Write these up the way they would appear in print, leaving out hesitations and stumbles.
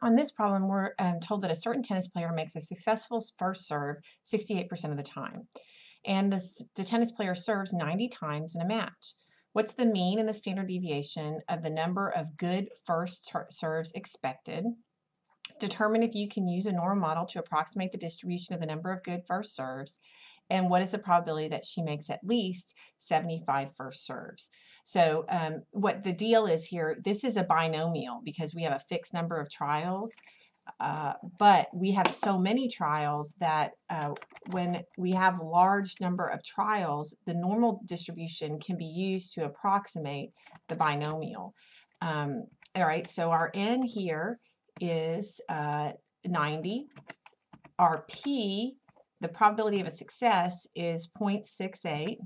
On this problem, we're told that a certain tennis player makes a successful first serve 68% of the time, and the tennis player serves 90 times in a match. What's the mean and the standard deviation of the number of good first serves expected? Determine if you can use a normal model to approximate the distribution of the number of good first serves, and what is the probability that she makes at least 75 first serves. So what the deal is here, this is a binomial because we have a fixed number of trials, but we have so many trials that when we have large number of trials, the normal distribution can be used to approximate the binomial. All right, so our n here is 90. Our p, the probability of a success, is 0.68.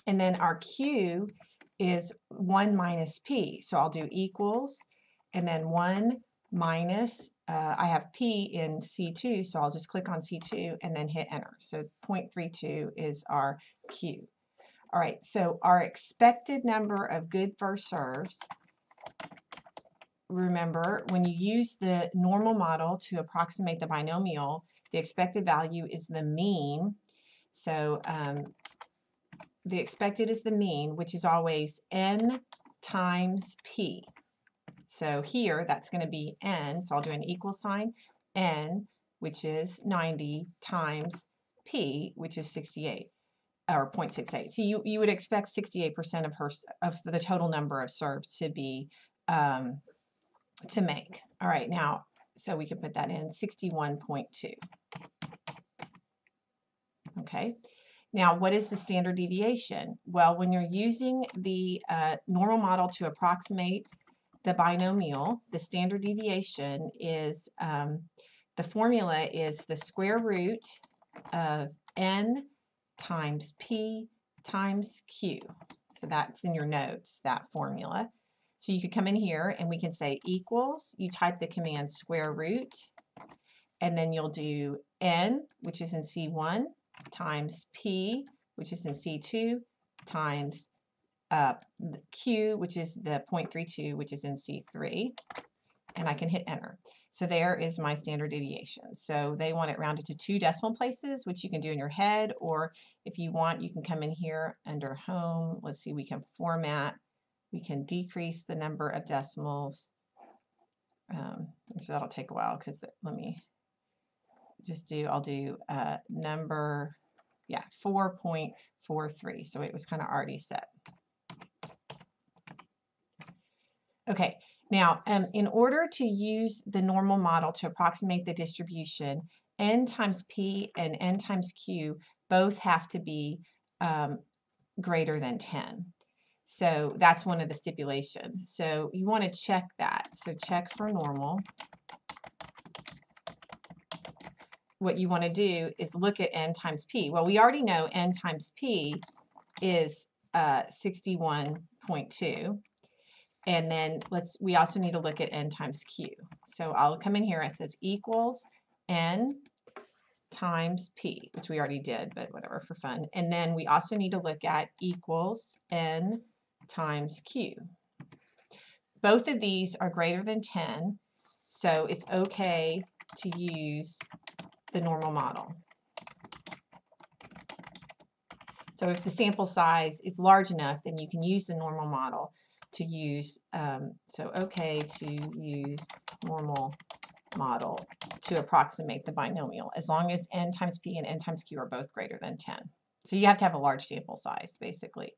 And then our q is 1 minus p. So I'll do equals, and then 1 minus, I have p in C2, so I'll just click on C2 and then hit enter. So 0.32 is our q. All right, so our expected number of good first serves, remember, when you use the normal model to approximate the binomial, the expected value is the mean. So the expected is the mean, which is always n times p. So here, that's going to be n, so I'll do an equal sign, n, which is 90, times p, which is 68, or 0.68. So you would expect 68% of the total number of serves to be to make. All right, now, so we can put that in 61.2. Okay, now what is the standard deviation? Well, when you're using the normal model to approximate the binomial, the standard deviation is, the formula is the square root of n times p times q. So that's in your notes, that formula. So you could come in here and we can say equals, you type the command square root, and then you'll do n, which is in C1, times p, which is in C2, times q, which is the 0.32, which is in C3, and I can hit enter. So there is my standard deviation. So they want it rounded to 2 decimal places, which you can do in your head, or if you want, you can come in here under home. Let's see, we can format. We can decrease the number of decimals. So that'll take a while because let me just do, I'll do number, yeah, 4.43. So it was kind of already set. Okay, now in order to use the normal model to approximate the distribution, n times p and n times q both have to be greater than 10. So that's one of the stipulations. So you want to check that. So check for normal. What you want to do is look at n times p. Well, we already know n times p is 61.2. And then we also need to look at n times q. So I'll come in here, it says equals n times p, which we already did, but whatever, for fun. And then we also need to look at equals n times q. Both of these are greater than 10, so it's okay to use the normal model. So if the sample size is large enough, then you can use the normal model to use, so okay to use normal model to approximate the binomial, as long as n times p and n times q are both greater than 10. So you have to have a large sample size, basically.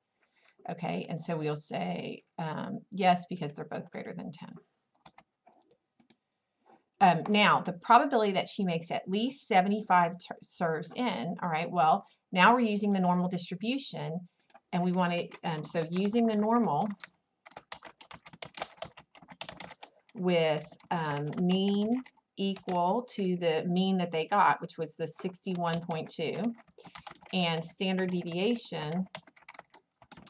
Okay, and so we'll say yes, because they're both greater than 10. Now, the probability that she makes at least 75 serves in, all right, well, now we're using the normal distribution, and we want to, so using the normal with mean equal to the mean that they got, which was the 61.2, and standard deviation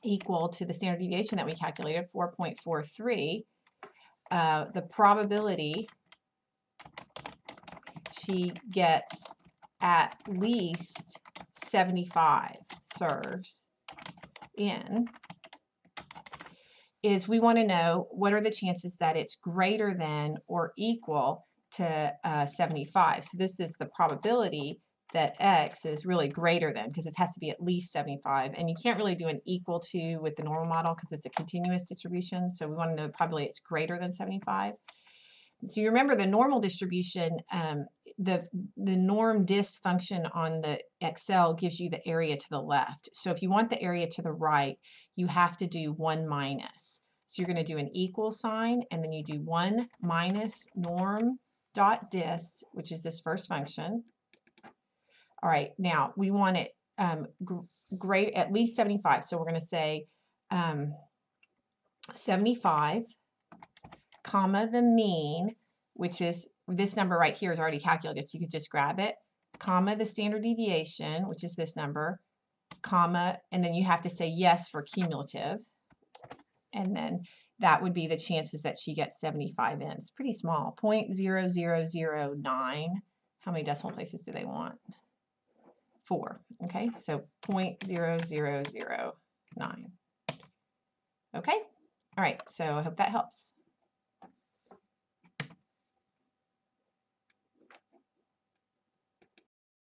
equal to the standard deviation that we calculated, 4.43, the probability she gets at least 75 serves in is we want to know what are the chances that it's greater than or equal to 75. So this is the probability that x is really greater than, because it has to be at least 75. And you can't really do an equal to with the normal model because it's a continuous distribution. So we want to know probably it's greater than 75. So you remember the normal distribution, the norm dis function on the Excel gives you the area to the left. So if you want the area to the right, you have to do 1 minus. So you're going to do an equal sign, and then you do 1 minus norm dot dis, which is this first function. All right, now we want it great at least 75. So we're going to say 75, comma, the mean, which is this number right here is already calculated, so you could just grab it, comma, the standard deviation, which is this number, comma, and then you have to say yes for cumulative. And then that would be the chances that she gets 75 in. It's pretty small, 0.0009. How many decimal places do they want? 4. Okay, so 0.0009. Okay, all right, so I hope that helps.